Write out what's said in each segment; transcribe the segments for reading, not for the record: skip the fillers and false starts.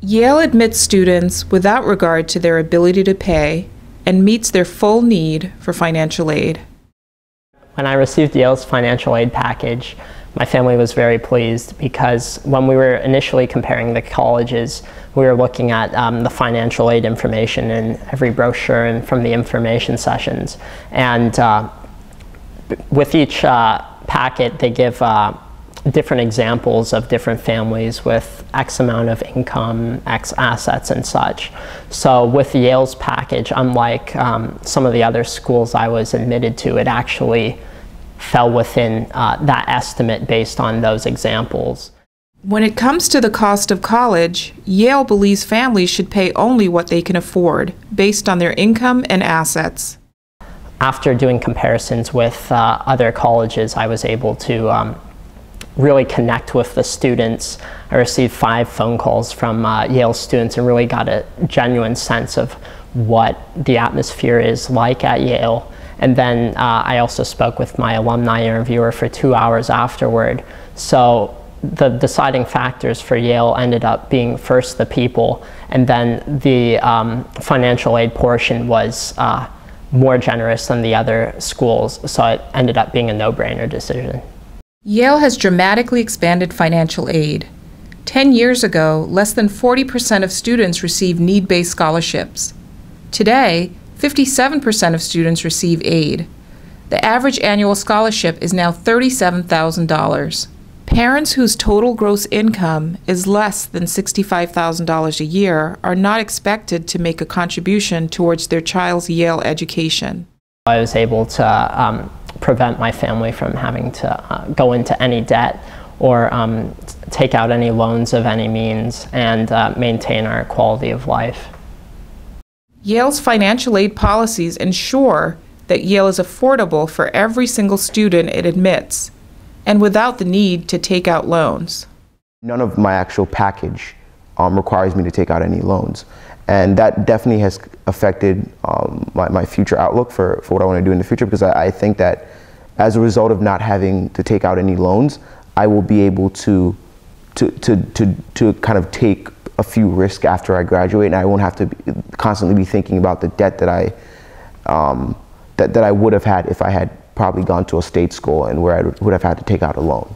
Yale admits students without regard to their ability to pay and meets their full need for financial aid. When I received Yale's financial aid package, my family was very pleased because when we were initially comparing the colleges, we were looking at the financial aid information in every brochure and from the information sessions. And with each packet, they give different examples of different families with X amount of income, X assets and such. So with Yale's package, unlike some of the other schools I was admitted to, it actually fell within that estimate based on those examples. When it comes to the cost of college, Yale believes families should pay only what they can afford, based on their income and assets. After doing comparisons with other colleges, I was able to really connect with the students. I received 5 phone calls from Yale students and really got a genuine sense of what the atmosphere is like at Yale. And then I also spoke with my alumni interviewer for 2 hours afterward. So the deciding factors for Yale ended up being first the people, and then the financial aid portion was more generous than the other schools, so it ended up being a no-brainer decision. Yale has dramatically expanded financial aid. 10 years ago, less than 40% of students received need-based scholarships. Today, 57% of students receive aid. The average annual scholarship is now $37,000. Parents whose total gross income is less than $65,000 a year are not expected to make a contribution towards their child's Yale education. I was able to prevent my family from having to go into any debt or take out any loans of any means and maintain our quality of life. Yale's financial aid policies ensure that Yale is affordable for every single student it admits, and without the need to take out loans. None of my actual package requires me to take out any loans. And that definitely has affected my future outlook for what I want to do in the future, because I think that as a result of not having to take out any loans, I will be able to kind of take a few risks after I graduate, and I won't have to constantly be thinking about the debt that I would have had if I had probably gone to a state school and where I would have had to take out a loan.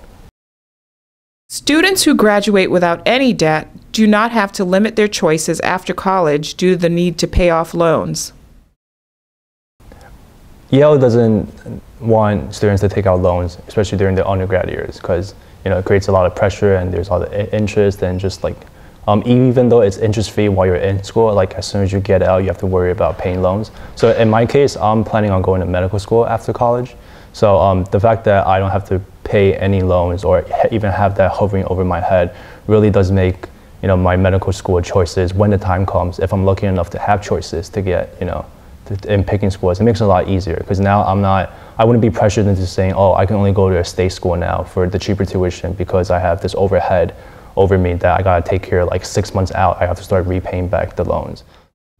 Students who graduate without any debt do not have to limit their choices after college due to the need to pay off loans. Yale doesn't want students to take out loans, especially during the undergrad years, because it creates a lot of pressure and there's a lot of interest, and just like even though it's interest-free while you're in school, like as soon as you get out, you have to worry about paying loans. So in my case, I'm planning on going to medical school after college. So the fact that I don't have to pay any loans or even have that hovering over my head really does make my medical school choices, when the time comes, if I'm lucky enough to have choices to get in picking schools, it makes it a lot easier, because now I wouldn't be pressured into saying, oh, I can only go to a state school now for the cheaper tuition because I have this overhead over me that I gotta take care of like 6 months out. I have to start repaying back the loans.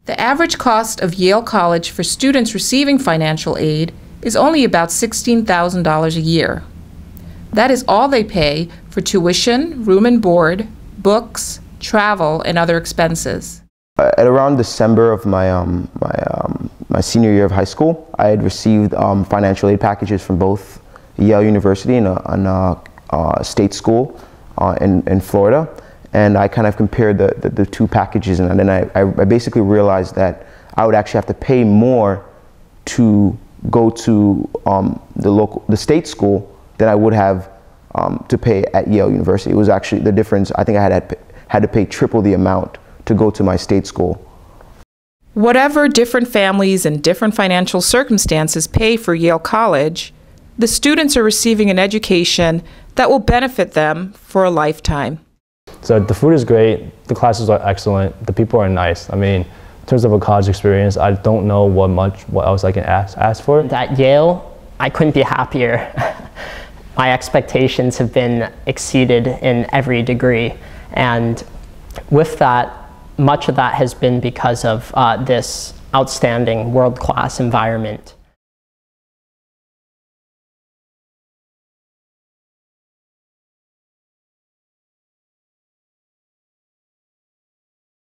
The average cost of Yale College for students receiving financial aid is only about $16,000 a year. That is all they pay for tuition, room and board, books, travel, and other expenses. At around December of my senior year of high school, I had received financial aid packages from both Yale University and a state school in Florida, and I kind of compared the two packages, and then I basically realized that I would actually have to pay more to go to the state school than I would have to pay at Yale University. It was actually the difference. I think I had to pay triple the amount to go to my state school. Whatever different families and different financial circumstances pay for Yale College, the students are receiving an education that will benefit them for a lifetime. So the food is great, the classes are excellent, the people are nice. I mean, in terms of a college experience, I don't know what else I can ask for. At Yale, I couldn't be happier. My expectations have been exceeded in every degree, and with that, much of that has been because of this outstanding world-class environment.